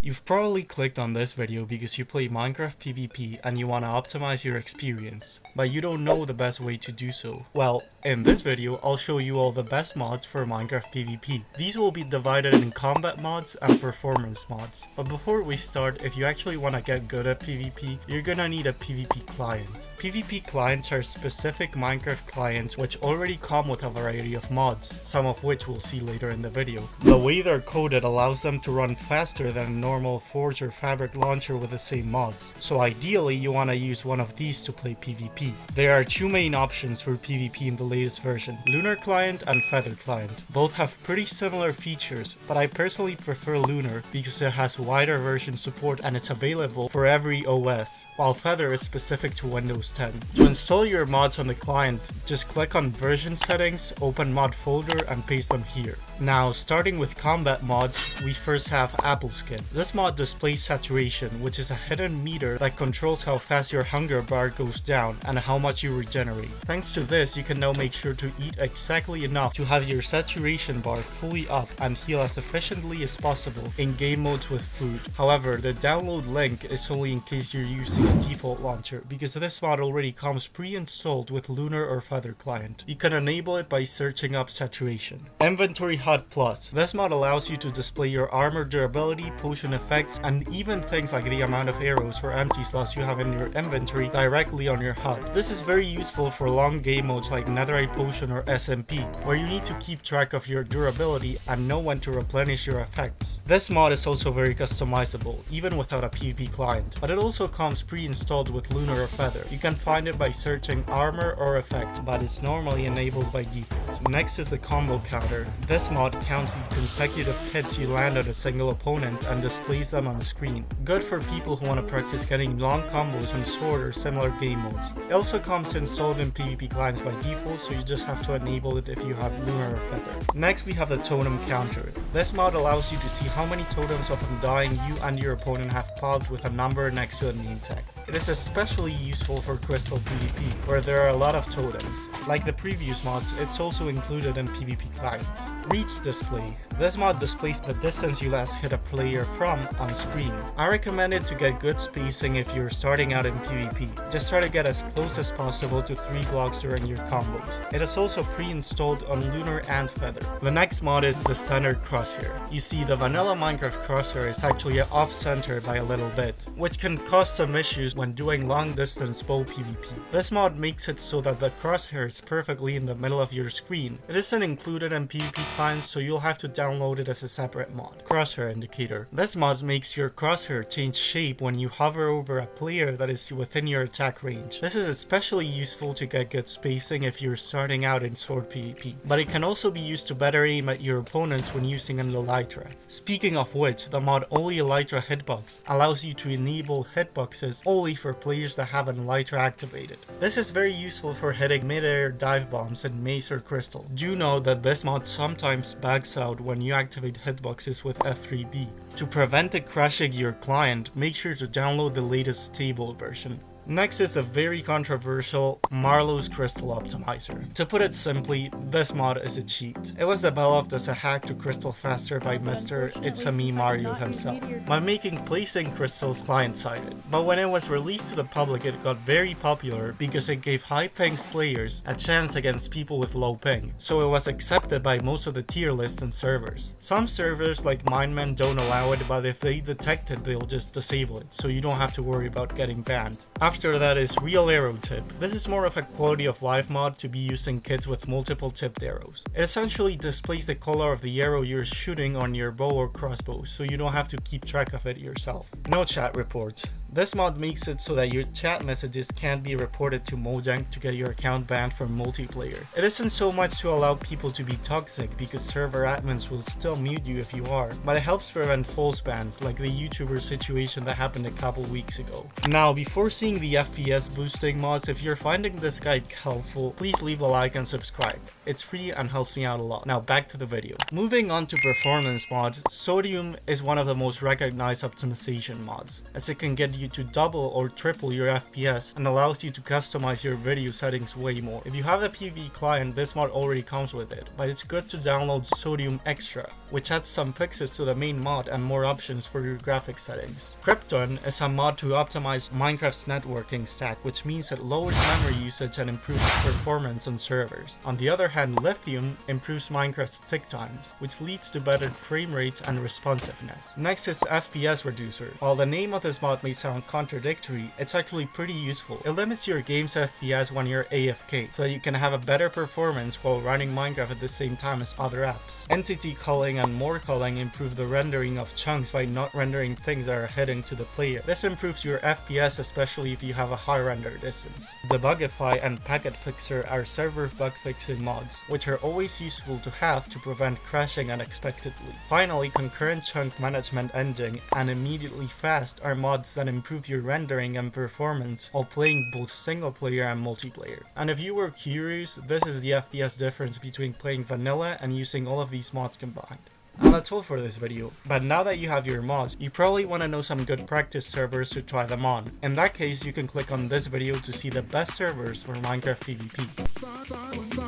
You've probably clicked on this video because you play Minecraft PvP and you want to optimize your experience, but you don't know the best way to do so. Well, in this video, I'll show you all the best mods for Minecraft PvP. These will be divided in combat mods and performance mods. But before we start, if you actually want to get good at PvP, you're gonna need a PvP client. PvP clients are specific Minecraft clients which already come with a variety of mods, some of which we'll see later in the video. The way they're coded allows them to run faster than a normal Forge or Fabric launcher with the same mods, so ideally you want to use one of these to play PvP. There are two main options for PvP in the latest version, Lunar Client and Feather Client. Both have pretty similar features, but I personally prefer Lunar because it has wider version support and it's available for every OS, while Feather is specific to Windows 10. To install your mods on the client, just click on version settings, open mod folder and paste them here. Now, starting with combat mods, we first have Appleskin. This mod displays saturation, which is a hidden meter that controls how fast your hunger bar goes down and how much you regenerate. Thanks to this, you can now make sure to eat exactly enough to have your saturation bar fully up and heal as efficiently as possible in game modes with food. However, the download link is only in case you're using a default launcher, because this mod already comes pre-installed with Lunar or Feather Client. You can enable it by searching up saturation. Inventory HUD Plus. This mod allows you to display your armor durability, potion effects, and even things like the amount of arrows or empty slots you have in your inventory directly on your HUD. This is very useful for long game modes like Netherite Potion or SMP, where you need to keep track of your durability and know when to replenish your effects. This mod is also very customizable, even without a PvP client, but it also comes pre-installed with Lunar or Feather. You can find it by searching armor or effect, but it's normally enabled by default. Next is the combo counter. This mod counts the consecutive hits you land on a single opponent and displays them on the screen. Good for people who want to practice getting long combos on sword or similar game modes. It also comes installed in PvP clients by default, so you just have to enable it if you have Lunar or Feather. Next we have the Totem Counter. This mod allows you to see how many totems of undying you and your opponent have popped with a number next to a name tag. It is especially useful for Crystal PvP, where there are a lot of totems. Like the previous mods, it's also included in PvP clients. Reach Display. This mod displays the distance you last hit a player from on screen. I recommend it to get good spacing if you're starting out in PvP. Just try to get as close as possible to 3 blocks during your combos. It is also pre-installed on Lunar and Feather. The next mod is the Centered Crosshair. You see, the vanilla Minecraft Crosshair is actually off-center by a little bit, which can cause some issues when doing long distance bow PvP. This mod makes it so that the crosshair is perfectly in the middle of your screen. It isn't included in PvP clients, so you'll have to download it as a separate mod. Crosshair Indicator. This mod makes your crosshair change shape when you hover over a player that is within your attack range. This is especially useful to get good spacing if you're starting out in sword PvP, but it can also be used to better aim at your opponents when using an Elytra. Speaking of which, the mod Only Elytra Hitbox allows you to enable hitboxes only for players that have an Elytra activated. This is very useful for hitting mid-air dive bombs in maze or crystal. Do know that this mod sometimes bags out when you activate hitboxes with F3B. To prevent it crashing your client, make sure to download the latest stable version. Next is the very controversial Marlowe's Crystal Optimizer. To put it simply, this mod is a cheat. It was developed as a hack to crystal faster by Mr. It's-a-Me Mario himself, by making placing crystals client-sided. But when it was released to the public, it got very popular because it gave high ping players a chance against people with low ping, so it was accepted by most of the tier lists and servers. Some servers like Minemen don't allow it, but if they detect it, they'll just disable it, so you don't have to worry about getting banned. After that is Real Arrow Tip. This is more of a quality of life mod to be used in kits with multiple tipped arrows. It essentially displays the color of the arrow you're shooting on your bow or crossbow, so you don't have to keep track of it yourself. No chat reports. This mod makes it so that your chat messages can't be reported to Mojang to get your account banned from multiplayer. It isn't so much to allow people to be toxic because server admins will still mute you if you are, but it helps prevent false bans like the YouTuber situation that happened a couple weeks ago. Now, before seeing the FPS boosting mods, if you're finding this guide helpful, please leave a like and subscribe. It's free and helps me out a lot. Now back to the video. Moving on to performance mods, Sodium is one of the most recognized optimization mods, as it can get you to double or triple your FPS and allows you to customize your video settings way more. If you have a PvP client, this mod already comes with it, but it's good to download Sodium Extra, which adds some fixes to the main mod and more options for your graphics settings. Krypton is a mod to optimize Minecraft's networking stack, which means it lowers memory usage and improves performance on servers. On the other hand, Lithium improves Minecraft's tick times, which leads to better frame rates and responsiveness. Next is FPS Reducer. While the name of this mod may sound contradictory, it's actually pretty useful. It limits your game's FPS when you're AFK, so that you can have a better performance while running Minecraft at the same time as other apps. Entity Culling and More Culling improve the rendering of chunks by not rendering things that are hidden to the player. This improves your FPS, especially if you have a high render distance. Debugify and Packet Fixer are server bug fixing mods, which are always useful to have to prevent crashing unexpectedly. Finally, Concurrent Chunk Management Engine and Immediately Fast are mods that improve your rendering and performance while playing both single player and multiplayer. And if you were curious, this is the FPS difference between playing vanilla and using all of these mods combined. And that's all for this video, but now that you have your mods, you probably want to know some good practice servers to try them on. In that case, you can click on this video to see the best servers for Minecraft PvP.